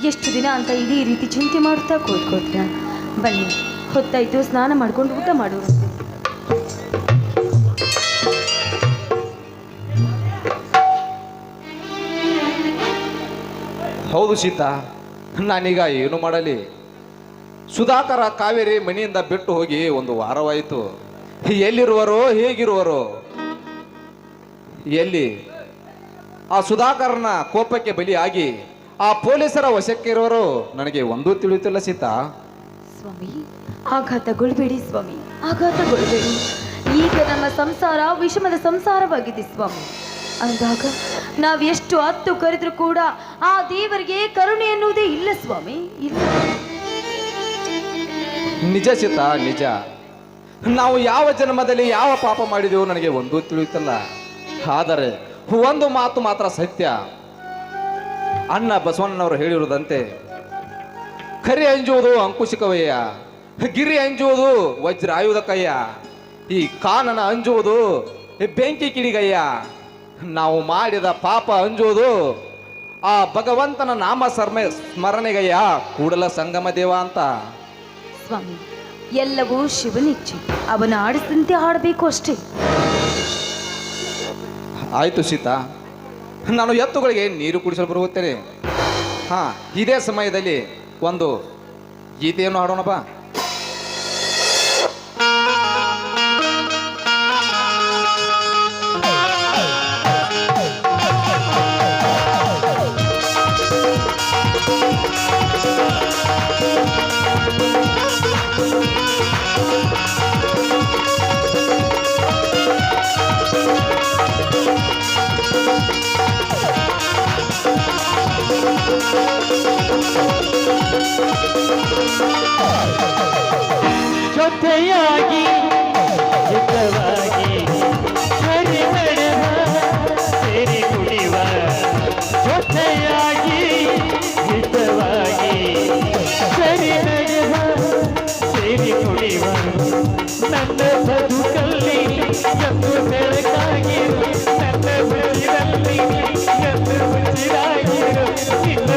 ಎಷ್ಟು ದಿನ ಅಂತ ಇದೇ ರೀತಿ ಚಿಂತೆ ಮಾಡುತ್ತಾ ಕೂತ್ಕೋತೀನ. ಬನ್ನಿ, ಹೊತ್ತಾಯ್ತು, ಸ್ನಾನ ಮಾಡ್ಕೊಂಡು ಊಟ ಮಾಡುವಂತೆ. ಹೌದು ಸೀತಾ, ನಾನೀಗ ಏನು ಮಾಡಲಿ? ಸುಧಾಕರ ಕಾವೇರಿ ಮನೆಯಿಂದ ಬಿಟ್ಟು ಹೋಗಿ ಒಂದು ವಾರವಾಯಿತು. ಎಲ್ಲಿರುವರೋ, ಹೇಗಿರುವರೋ? ಎಲ್ಲಿ ಆ ಸುಧಾಕರನ ಕೋಪಕ್ಕೆ ಬಲಿಯಾಗಿ ಆ ಪೊಲೀಸರ ವಶಕ್ಕೆ ಇರುವರೋ ನನಗೆ ಒಂದೂ ತಿಳಿಯುತ್ತಿಲ್ಲ ಸೀತಾ. ಸ್ವಾಮಿ, ಆಘಾತಗೊಳ್ಬೇಡಿ ಸ್ವಾಮಿ, ಆಘಾತಗೊಳ್ಬೇಡಿ. ಈಗ ನಮ್ಮ ಸಂಸಾರ ವಿಷಮದ ಸಂಸಾರವಾಗಿದೆ ಸ್ವಾಮಿ. ಅಂದಾಗ ನಾವೆಷ್ಟು ಹತ್ತು ಕರೆದ್ರೂ ಕೂಡ ಆ ದೇವರಿಗೆ ಕರುಣೆ ಎನ್ನುವುದೇ ಇಲ್ಲ ಸ್ವಾಮಿ, ಇಲ್ಲ. ನಿಜ ಸೀತಾ, ನಿಜ. ನಾವು ಯಾವ ಜನ್ಮದಲ್ಲಿ ಯಾವ ಪಾಪ ಮಾಡಿದೆವೋ ನನಗೆ ಒಂದೂ ತಿಳಿಯುತ್ತಿಲ್ಲ. ಆದರೆ ಒಂದು ಮಾತು ಮಾತ್ರ ಸತ್ಯ. ಅಣ್ಣ ಬಸವಣ್ಣನವರು ಹೇಳಿರುವುದಂತೆ, ಕರಿ ಅಂಜುವುದು ಅಂಕುಶಿಕವಯ್ಯ, ಗಿರಿ ಅಂಜುವುದು ವಜ್ರಾಯುಧಕಯ್ಯ, ಈ ಕಾನನ ಅಂಜುವುದು ಬೆಂಕಿ ಕಿಡಿಗಯ್ಯ, ನಾವು ಮಾಡಿದ ಪಾಪ ಅಂಜುವುದು ಆ ಭಗವಂತನ ನಾಮ ಸ್ಮರಣೆಗಯ್ಯ, ಕೂಡಲ ಸಂಗಮ ದೇವ ಅಂತ. ಸ್ವಾಮಿ, ಎಲ್ಲವೂ ಶಿವನಿಚ್ಛೆ, ಅವನ ಆಡಿಸಿದಂತೆ ಆಡಬೇಕು ಅಷ್ಟೇ. ಆಯ್ತು ಸೀತಾ, ನಾನು ಎತ್ತುಗಳಿಗೆ ನೀರು ಕುಡಿಸಲು ಬರುತ್ತೇನೆ. ಹಾ, ಇದೇ ಸಮಯದಲ್ಲಿ ಒಂದು ಗೀತೆಯನ್ನು ಹಾಡೋಣ ಬಾ. ಜೊತೆಯಾಗಿ ಹಿತವಾಗಿ ಸರಿ ನಡೆವ ಸೇರಿ ಕುಡಿವ, ಜೊತೆಯಾಗಿ ಹಿತವಾಗಿ ಸರಿ ನಡೆವ ಸೇರಿ ಕುಡಿವ, ನನ್ನ ಬದುಕಲ್ಲಿ ಎಂದು ಬೆಳಕಾಗಿರು, ನನ್ನ ಬದುಕಲ್ಲಿ ಎಂದು ಉಸಿರಾಗಿರು, ನಿನ್ನ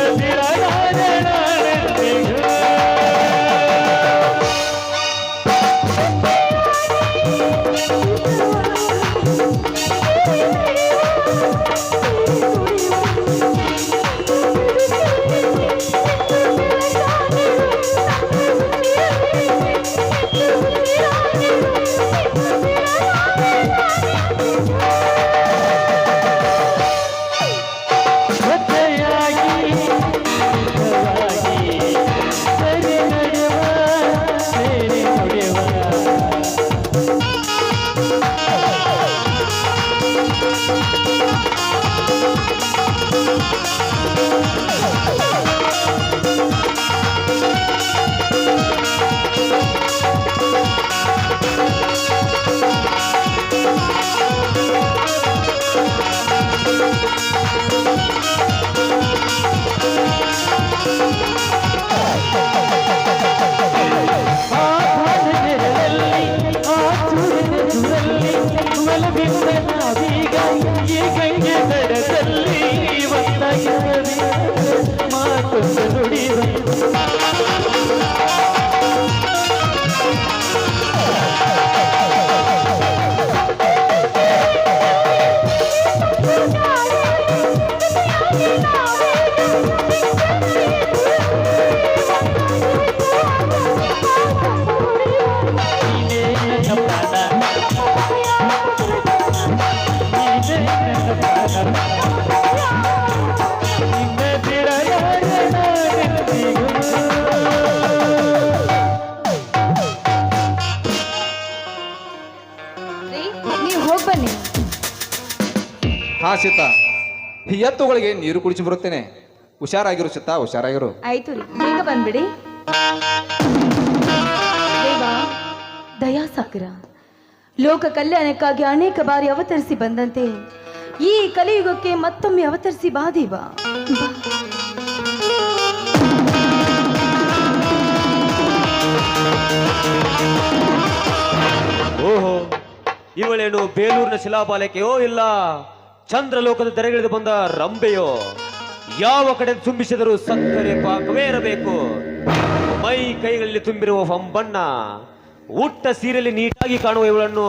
ಹಾ ಸೀತಾ, ಎತ್ತುಗಳಿಗೆ ನೀರು ಕುಡಿಸಿ ಬರುತ್ತೇನೆ. ಹುಷಾರಾಗಿರು ಸೀತಾ, ಹುಷಾರಾಗಿರು. ಆಯ್ತು ರೀ, ಬೇಗ ಬಂದ್ಬಿಡಿ. ದೇವ ದಯಾಸಾಗರ, ಲೋಕ ಕಲ್ಯಾಣಕ್ಕಾಗಿ ಅನೇಕ ಬಾರಿ ಅವತರಿಸಿ ಬಂದಂತೆ ಈ ಕಲಿಯುಗಕ್ಕೆ ಮತ್ತೊಮ್ಮೆ ಅವತರಿಸಿ ಬಾ ದೇವ, ಬಾ. ಓಹೋ, ಇವಳೇನು ಬೇಲೂರಿನ ಶಿಲಾಬಾಲಕೆಯೋ ಇಲ್ಲ ಚಂದ್ರಲೋಕದ ತೆರೆಗಿಳಿದು ಬಂದ ರಂಬೆಯೋ? ಯಾವ ಕಡೆ ತುಂಬಿಸಿದರೂ ಸಕ್ಕರೆ ಪಾಕವೇ ಇರಬೇಕು. ಮೈ ಕೈಗಳಲ್ಲಿ ತುಂಬಿರುವ ಹೊಂಬಣ್ಣ, ಉಟ್ಟ ಸೀರೆಯಲ್ಲಿ ನೀಟಾಗಿ ಕಾಣುವ ಇವಳನ್ನು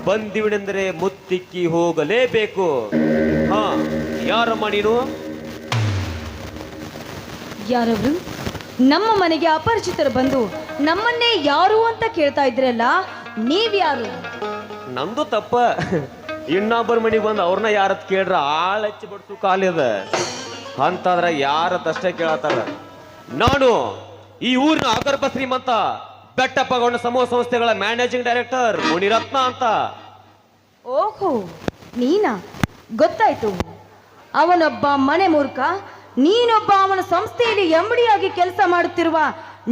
ಬಂದಿವಿನೆಂದರೆ ಮುತ್ತಿಕ್ಕಿ ಹೋಗಲೇಬೇಕು. ಹಾ, ಯಾರಮ್ಮ ನೀನು? ಯಾರವರು? ನಮ್ಮ ಮನೆಗೆ ಅಪರಿಚಿತರು ಬಂದು ನಮ್ಮನ್ನೇ ಯಾರು ಅಂತ ಕೇಳ್ತಾ ಇದ್ರಲ್ಲ, ನೀವ್ಯಾರು? ನಮ್ದು ತಪ್ಪ. ಇನ್ನೊಬ್ಬರ ಮನೆಗೆ ಬಂದು ಅವ್ರನ್ನ ಯಾರತ್ ಕೇಳ್ರ ಆಳ್ ಹಚ್ಚಿ ಬಡ್ಸು ಕಾಲಿದ ಅಂತಂದ್ರ ಯಾರತ್ತಷ್ಟೇ ಕೇಳತ್ತಾರ. ನಾನು ಈ ಊರಿನ ಅಗರ್ಭ ಶ್ರೀಮಂತ ಬೆಟ್ಟಪ್ಪಗೌಡ ಸಮೂಹ ಸಂಸ್ಥೆಗಳ ಮ್ಯಾನೇಜಿಂಗ್ ಡೈರೆಕ್ಟರ್ ಮುನಿರತ್ನ ಅಂತ. ಓಹೋ, ನೀನಾ? ಗೊತ್ತಾಯ್ತು. ಅವನೊಬ್ಬ ಮನೆ ಮೂರ್ಖ, ನೀನೊಬ್ಬ ಅವನ ಸಂಸ್ಥೆಯಲ್ಲಿ ಎಂಬಡಿಯಾಗಿ ಕೆಲಸ ಮಾಡುತ್ತಿರುವ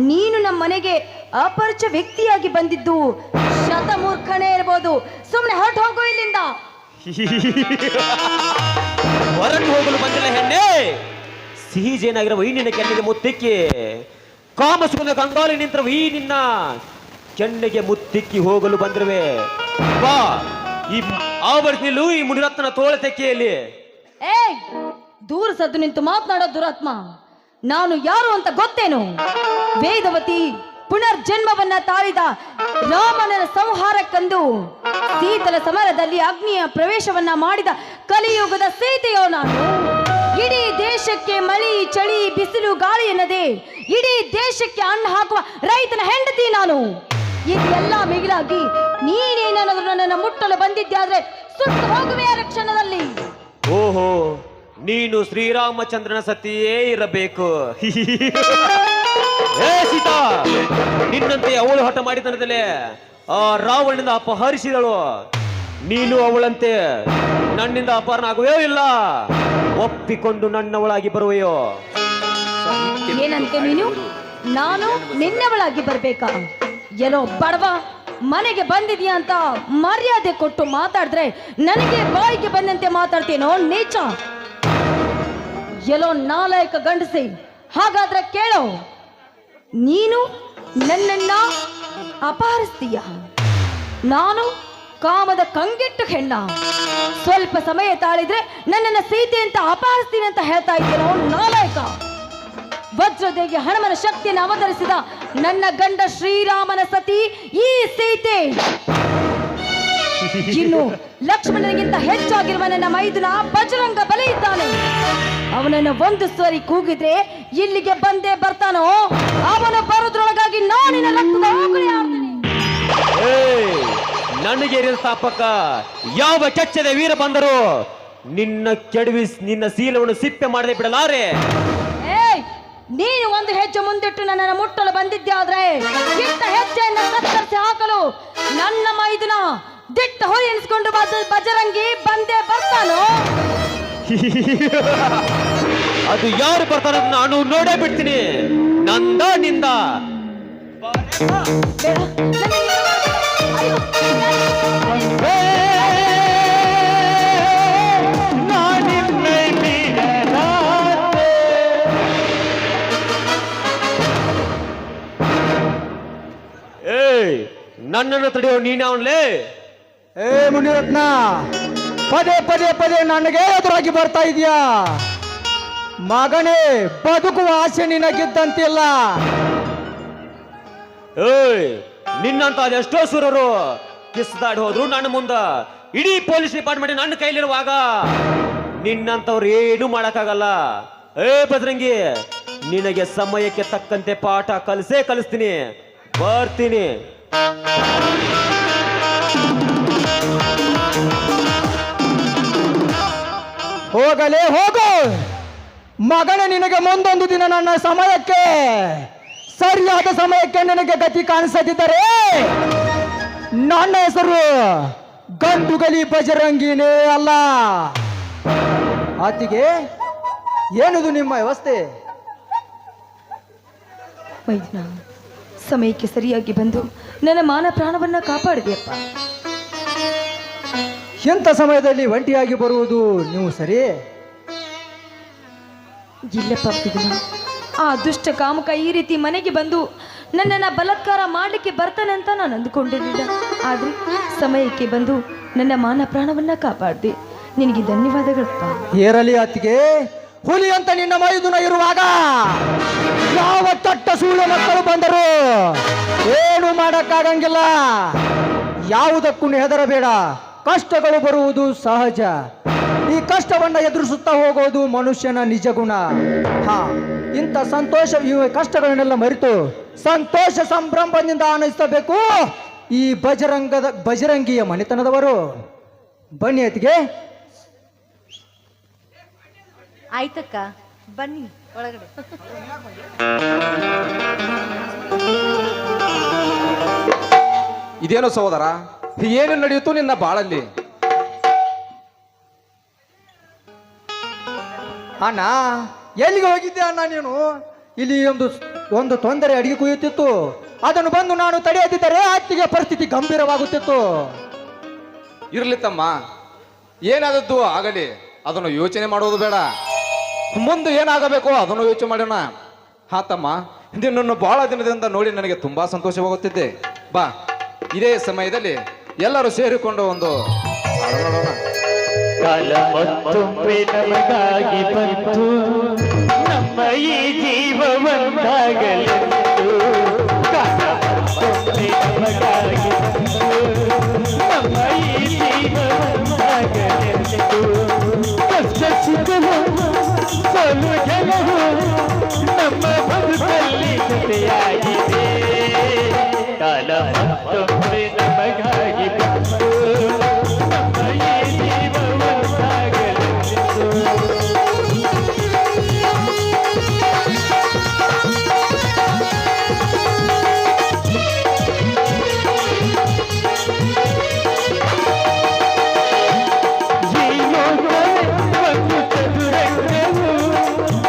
ನೀನು ನಮ್ಮ ಮನೆಗೆ ಅಪರಿಚ ವ್ಯಕ್ತಿಯಾಗಿ ಬಂದಿದ್ದು ಶತಮೂರ್ಖನೇ ಇರಬಹುದು. ಸುಮ್ಮನೆ ಹೊರಟು ಹೋಗು ಇಲ್ಲಿಂದ. ಹೊರಟು ಹೋಗಲು ಬಂದಿಲ್ಲ ಹೆಣ್ಣೆ. ಸಿಹಿ ಜೇನಾಗಿರುವ ಈ ನಿನ್ನ ಕೆನ್ನೆಗೆ ಮುತ್ತಿಕ್ಕಿ, ಕಾಮಸುಗಂಧ ಕಂಗಾಲಿ ನಿಂತಿರುವ ಈ ನಿನ್ನ ಕೆನ್ನೆಗೆ ಮುತ್ತಿಕ್ಕಿ ಹೋಗಲು ಬಂದಿರುವೆ. ಬಾ, ಈ ಆವರ್ತಿನಲ್ಲೂ ಈ ಮುನಿರತ್ನ ತೋಳ ತೆಕ್ಕೆಯಲ್ಲಿ. ಏಯ್, ದೂರ ಸದ್ದು ನಿಂತು ಮಾತನಾಡೋ ದುರಾತ್ಮ. ನಾನು ಯಾರು ಅಂತ ಗೊತ್ತೇನು? ವೇದವತಿ ಪುನರ್ಜನ್ಮವನ್ನ ತಾಳಿದ ರಾಮನ ಸಂಹಾರಕ್ಕಂದು ಶೀತಲ ಸಮರದಲ್ಲಿ ಅಗ್ನಿಯ ಪ್ರವೇಶವನ್ನ ಮಾಡಿದ ಕಲಿಯುಗದ ಸೀತೆಯೋ ನಾನು. ಇಡೀ ದೇಶಕ್ಕೆ ಮಳಿ ಚಳಿ ಬಿಸಿಲು ಗಾಳಿ ಎನ್ನದೆ ಇಡೀ ದೇಶಕ್ಕೆ ಅನ್ನ ಹಾಕುವ ರೈತನ ಹೆಂಡತಿ ನಾನು. ಇದೆಲ್ಲ ಮಿಗಿಲಾಗಿ ನೀನೇನಾದರೂ ನನ್ನನ್ನು ಮುಟ್ಟಲು ಬಂದಿದ್ದಾದ್ರೆ ಸುಟ್ಟು ಹೋಗುವೆ ಆ ಕ್ಷಣದಲ್ಲಿ. ಓಹೋ, ನೀನು ಶ್ರೀರಾಮಚಂದ್ರನ ಸತಿಯೇ ಇರಬೇಕು. ಏ ಸೀತಾ, ನಿನ್ನಂತೆ ಅವಳು ಹಠ ಮಾಡಿದನದಲ್ಲೇ ಆ ರಾವಣನಿಂದ ಅಪಹರಿಸಿದಳು. ನೀನು ಅವಳಂತೆ ನನ್ನಿಂದ ಅಪಹರಣ ಆಗುವೆಯೋ ಇಲ್ಲ ಒಪ್ಪಿಕೊಂಡು ನನ್ನವಳಾಗಿ ಬರುವೆಯೋ? ಏನಂತೆ ನೀನು? ನಾನು ನಿನ್ನವಳಾಗಿ ಬರ್ಬೇಕಾ? ಏನೋ ಬಡವ, ಮನೆಗೆ ಬಂದಿದ್ಯಾ ಅಂತ ಮರ್ಯಾದೆ ಕೊಟ್ಟು ಮಾತಾಡಿದ್ರೆ ನನಗೆ ಬಾಯಿಗೆ ಬಂದಂತೆ ಮಾತಾಡ್ತೇನೋ ನೀಚ? ಎಲ್ಲೋ ನಾಲಾಯಕ ಗಂಡಸಿ, ಹಾಗಾದ್ರೆ ಕೇಳೋ, ನೀನು ನನ್ನನ್ನ ಅಪಹರಿಸ್ತೀಯ? ನಾನು ಕಾಮದ ಕಂಗೆಟ್ಟು ಹೆಣ್ಣ. ಸ್ವಲ್ಪ ಸಮಯ ತಾಳಿದ್ರೆ ನನ್ನನ್ನ ಸೀತೆ ಅಂತ ಅಪಹರಿಸ್ತೀನಿ ಅಂತ ಹೇಳ್ತಾ ಇದ್ದೇನೋ ನಾಲಾಯಕ? ವಜ್ರದೇವಿಗೆ ಹನುಮನ ಶಕ್ತಿಯನ್ನು ಅವತರಿಸಿದ ನನ್ನ ಗಂಡ ಶ್ರೀರಾಮನ ಸತಿ ಈ ಸೀತೆ. ಇನ್ನು ಲಕ್ಷ್ಮಣನಿಗಿಂತ ಹೆಚ್ಚಾಗಿರುವ ನನ್ನ ಮೈದುನ ಬಜರಂಗ ಬಲಿ ಇದ್ದಾನೆ. ಅವನನ್ನು ಒಂದು ಸ್ವರಿ ಕೂಗಿದ್ರೆ ಇಲ್ಲಿಗೆ ಬಂದೇ ಬರ್ತಾನೋ. ಅವನು ಬರೋದ್ರೊಳಗಾಗಿ ನಾನಿನ ರಕ್ತದ ಹೋಗಲಿ ಆಡ್ತೇನೆ. ನನಗೆ ಸ್ಥಾಪಕ ಯಾವ ಕೆಚ್ಚದ ವೀರ ಬಂದರು ನಿನ್ನ ಕೆಡವಿ ನಿನ್ನ ಶೀಲವನ್ನು ಸಿಪ್ಪೆ ಮಾಡದೆ ಬಿಡಲಾರೆ. ನೀನು ಒಂದು ಹೆಜ್ಜೆ ಮುಂದಿಟ್ಟು ನನ್ನನ್ನು ಮುಟ್ಟಲು ಬಂದಿದ್ದಾದ್ರೆ ಇಟ್ಟ ಹೆಜ್ಜೆಯನ್ನು ಕತ್ತರಿಸಿ ಹಾಕಲು ನನ್ನ ಮೈದುನ ದಿಟ್ಟ ಹೊರಿ ಎನಿಸ್ಕೊಂಡು ಬಜರಂಗಿ ಬಂದೇ ಬರ್ತಾನೋ. ಅದು ಯಾರು ಬರ್ತಾರ ನಾನು ನೋಡೇ ಬಿಡ್ತೀನಿ. ನಂದ ನಿಂದ ನನ್ನನ್ನು ತಡೆಯೋ ನೀನೇ ಅವನ್ಲೇ. ಏ ಮುನಿರತ್ನ, ಪದೇ ಪದೇ ಪದೇ ನನಗೆ ಎದುರಾಗಿ ಬರ್ತಾ ಇದೀಯಾ? ಮಗನೇ, ಬದುಕುವ ಆಸೆ ನಿನಗಿದ್ದಂತಿಲ್ಲ. ಏಯ್, ನಿನ್ನಂತ ಅದೆಷ್ಟೋ ಸುರರು ಕಿಸ್ದಾಡಿ ಹೋದ್ರು ನನ್ನ ಮುಂದ. ಇಡೀ ಪೊಲೀಸ್ ಡಿಪಾರ್ಟ್ಮೆಂಟ್ ನನ್ನ ಕೈಲಿರುವಾಗ ನಿನ್ನಂತವ್ರು ಏನು ಮಾಡಕ್ಕಾಗಲ್ಲ. ಏ ಬಜರಂಗಿ, ನಿನಗೆ ಸಮಯಕ್ಕೆ ತಕ್ಕಂತೆ ಪಾಠ ಕಲಿಸ್ತೀನಿ. ಬರ್ತೀನಿ. ಹೋಗಲೇ ಹೋಗು ಮಗನೇ. ನಿನಗೆ ಮುಂದೊಂದು ದಿನ ನನ್ನ ಸಮಯಕ್ಕೆ, ಸರಿಯಾದ ಸಮಯಕ್ಕೆ ನಿನಗೆ ಗತಿ ಕಾಣಿಸದಿದ್ದರೆ ನನ್ನ ಹೆಸರು ಗಂಡುಗಲಿ ಬಜರಂಗಿನೇ ಅಲ್ಲ. ಆತಿಗೆ ಏನುದು ನಿಮ್ಮ ವ್ಯವಸ್ಥೆ? ಮೈದುನ, ಸಮಯಕ್ಕೆ ಸರಿಯಾಗಿ ಬಂದು ನನ್ನ ಮಾನ ಪ್ರಾಣವನ್ನ ಕಾಪಾಡಿದೆಯಪ್ಪ. ಎಂಥ ಸಮಯದಲ್ಲಿ ಒಂಟಿಯಾಗಿ ಬರುವುದು ನೀವು ಸರಿ? ಇಲ್ಲಪ್ಪ ಮೈದುನ, ಆ ದುಷ್ಟ ಕಾಮುಕ ಈ ರೀತಿ ಮನೆಗೆ ಬಂದು ನನ್ನನ್ನು ಬಲಾತ್ಕಾರ ಮಾಡಲಿಕ್ಕೆ ಬರ್ತಾನೆ ಅಂತ ನಾನು ಅಂದುಕೊಂಡಿರಲಿಲ್ಲ. ಆದರೆ ಸಮಯಕ್ಕೆ ಬಂದು ನನ್ನ ಮಾನ ಪ್ರಾಣವನ್ನ ಕಾಪಾಡಿದೆ. ನಿನಗೆ ಧನ್ಯವಾದಗಳಪ್ಪ. ಏರಲಿ ಅತ್ತಿಗೆ, ಹುಲಿ ಅಂತ ನಿನ್ನ ಮೈದುನ ಇರುವಾಗ ಯಾವ ಚಟ್ಟ ಸೂಳೆ ಮಕ್ಕಳು ಬಂದರು ಏನು ಮಾಡಕ್ಕಾಗಂಗಿಲ್ಲ. ಯಾವುದಕ್ಕೂ ಹೆದರಬೇಡ, ಕಷ್ಟಗಳು ಬರುವುದು ಸಹಜ. ಈ ಕಷ್ಟವನ್ನ ಎದುರಿಸುತ್ತಾ ಹೋಗೋದು ಮನುಷ್ಯನ ನಿಜ ಗುಣ. ಹಾ, ಇಂಥ ಸಂತೋಷ ಇವ ಕಷ್ಟಗಳನ್ನೆಲ್ಲ ಮರೆತು ಸಂತೋಷ ಸಂಭ್ರಮದಿಂದ ಆನಂದಿಸಬೇಕು ಈ ಬಜರಂಗಿಯ ಮನೆತನದವರು. ಬನ್ನಿ ಅತ್ತಿಗೆ. ಆಯ್ತಕ್ಕ, ಬನ್ನಿ ಒಳಗಡೆ. ಇದೇನು ಸಹೋದರ, ಏನು ನಡೆಯಿತು ನಿನ್ನ ಬಾಳಲ್ಲಿ? ಅಣ್ಣ, ಎಲ್ಲಿಗೆ ಹೋಗಿದ್ದೆ ಅಣ್ಣ ನೀನು? ಇಲ್ಲಿ ಒಂದು ತೊಂದರೆ ಅಡಿಗೆ ಕುಯ್ಯುತ್ತಿತ್ತು. ಅದನ್ನು ಬಂದು ನಾನು ತಡೆಯದಿದ್ದರೆ ಅತ್ತಿಗೆ ಪರಿಸ್ಥಿತಿ ಗಂಭೀರವಾಗುತ್ತಿತ್ತು. ಇರ್ಲಿ ತಮ್ಮ, ಏನಾದದ್ದು ಆಗಲಿ, ಅದನ್ನು ಯೋಚನೆ ಮಾಡೋದು ಬೇಡ. ಮುಂದೆ ಏನಾಗಬೇಕು ಅದನ್ನು ಯೋಚನೆ ಮಾಡೋಣ. ಹಾ ತಮ್ಮ, ನಿನ್ನನ್ನು ಬಹಳ ದಿನದಿಂದ ನೋಡಿ ನನಗೆ ತುಂಬಾ ಸಂತೋಷವಾಗುತ್ತಿದ್ದೆ. ಬಾ, ಇದೇ ಸಮಯದಲ್ಲಿ ಎಲ್ಲರೂ ಸೇರಿಕೊಂಡು ಒಂದು ಹಾಡು ನೋಡೋಣ. ಕಾಲ ಮತ್ತೊಮ್ಮೆ ನಮಗಾಗಿ ಬಂತು, ನಮ್ಮ ಈ ಜೀವವಂತಾಗಲೆಂದು. ಕಾಲ ಮತ್ತೊಮ್ಮೆ ನಮಗಾಗಿ ಬಂತು, ನಮ್ಮ ಈ ಜೀವವಂತಾಗಲೆಂದು. ಕಷ್ಟ ಸುಖವು ಸೋಲು ಗೆಲುವು ನಮ್ಮ ಬದುಕಲ್ಲಿ ಜೊತೆಯಾಗಿದೆ. ಕಾಲ ಮತ್ತೊಮ್ಮೆ ನಮಗಾಗಿ ಬಂತು, ನಮ್ಮ ಈ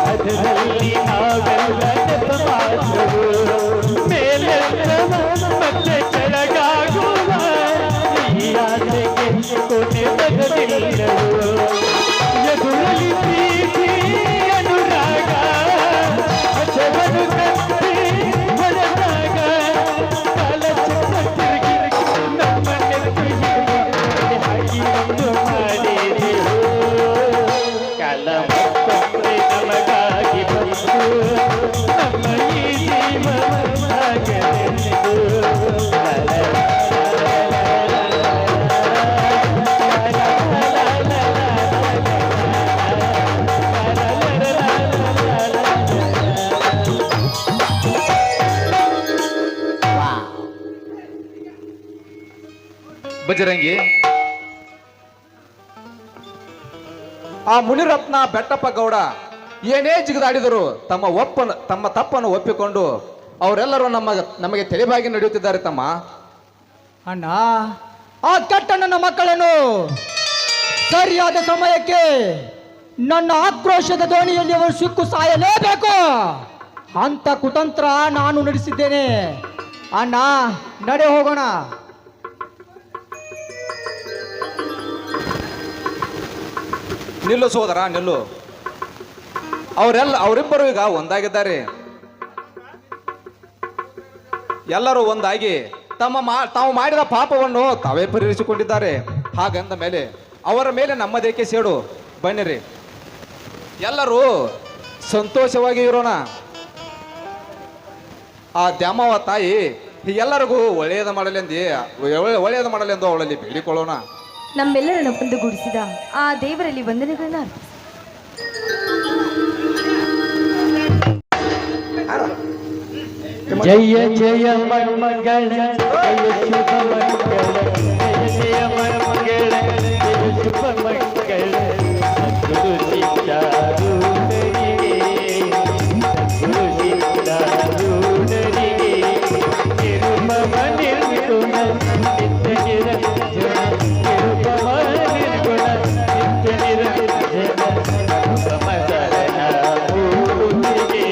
ಅದರಲ್ಲಿ ನಾವೆಲ್ಲ ನೆಪಮಾತ್ರವು, ಮೇಲೆತ್ತವ ಮತ್ತೆ ಕೆಳಗಾಗುವ ಈ ಆಸೆಗೆ ಕೊನೆ ಬದಲಿಲ್ಲವು. ಎದುರಲ್ಲಿ ಪ್ರೀತಿ ಅನುರಾಗ, ಅಚವನು ಕತ್ತಿ ಹೊರದಾಗ, ಕಾಲ ಚಕ್ರ ತಿರುಗಿ ನಮ್ಮ ನೆತ್ತಿಗೆ ಹಾಕಿ ಒಂದು ಮಾಡಿದೆವು. ಕಾಲ ಮತ್ತೊಮ್ಮೆ ನಮಗಾಗಿ ಬಂತು, ನಮ್ಮ ಈ ಜೀವನವಾಗಲೆಂದು. ಬಜರಂಗಿ, ಆ ಮುನಿರತ್ನ ಬೆಟ್ಟಪ್ಪ ಗೌಡ ಏನೇ ಜಿಗಿದಾಡಿದರು ತಮ್ಮ ತಪ್ಪನ್ನು ಒಪ್ಪಿಕೊಂಡು ಅವರೆಲ್ಲರೂ ನಮಗೆ ತಲೆಬಾಗಿ ನಡೆಯುತ್ತಿದ್ದಾರೆ. ತಮ್ಮ ಅಣ್ಣ, ಆ ಕೆಟ್ಟ ನನ್ನ ಮಕ್ಕಳನ್ನು ಸರಿಯಾದ ಸಮಯಕ್ಕೆ ನನ್ನ ಆಕ್ರೋಶದ ದೋಣಿಯಲ್ಲಿ ಅವರು ಸಿಕ್ಕು ಸಾಯಲೇಬೇಕು ಅಂತ ಕುತಂತ್ರ ನಾನು ನಡೆಸಿದ್ದೇನೆ. ಅಣ್ಣ, ನಡೆ ಹೋಗೋಣ. ನಿಲ್ಲು ಸೋದರ, ನಿಲ್ಲು. ಅವರಿಬ್ಬರು ಈಗ ಒಂದಾಗಿದ್ದಾರೆ. ಎಲ್ಲರೂ ಒಂದಾಗಿ ತಾವು ಮಾಡಿದ ಪಾಪವನ್ನು ತಾವೇ ಪರಿಹರಿಸಿಕೊಂಡಿದ್ದಾರೆ. ಹಾಗಂದ ಮೇಲೆ ಅವರ ಮೇಲೆ ನಮ್ಮದೇಕೆ ಸೇಡು? ಬನ್ನಿರಿ, ಎಲ್ಲರೂ ಸಂತೋಷವಾಗಿ ಇರೋಣ. ಆ ದ್ಯಾಮವ್ವ ತಾಯಿ ಎಲ್ಲರಿಗೂ ಒಳ್ಳೆಯದು ಮಾಡಲೆಂದು ಅವಳಲ್ಲಿ ಬೇಡಿಕೊಳ್ಳೋಣ. ನಮ್ಮೆಲ್ಲರನ್ನು ಒಂದುಗೂಡಿಸಿದ ಆ ದೇವರಲ್ಲಿ ವಂದನೆಗಳನ್ನ ಅರ್ಪಿಸಿ. ಜಯ ಜಯ ಮಂಗಳ, ಜಯ ಶುಭ ಮಂಗಳ, ಜಯ ಜಯ ಮಂಗಳ, ಜಯ ಶುಭ ಮಂಗಳ. ಗುರು ಸಿದ್ಧಾರೂಢರಿಗೆ, ಗುರು ಸಿದ್ಧಾರೂಢರಿಗೆ, ನಿರುಪಮ ನಿರ್ಗುಣ ನಿತ್ಯ ನಿರಂಜನ, ನಿರುಪಮ ನಿರ್ಗುಣ ನಿತ್ಯ ನಿರಂಜನ, ಅನುಪಮ ಶರಣ ಮೂರ್ತಿಗೆ,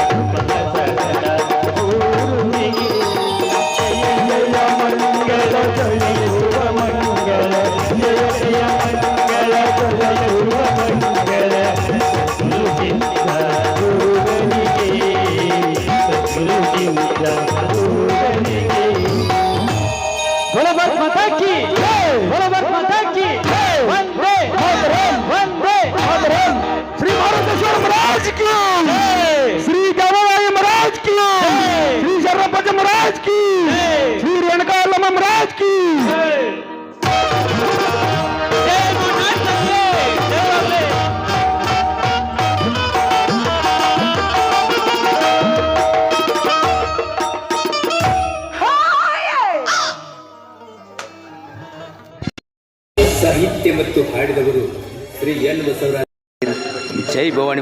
ಅನುಪಮ ಶರಣ ಮೂರ್ತಿಗೆ. ಜಯ ಜಯ ಮಂಗಳ, महाराज की, श्री गवराई महाराज की, श्री शरपति महाराज की, श्री रेणुका यल्लಮ್ಮ महाराज की। ಸಾಹಿತ್ಯ ಮತ್ತು ಹಾಡಿದವರು ಶ್ರೀ ಎನ್ ಬಸವರಾಜ. ಜೈ ಭವಾನಿ.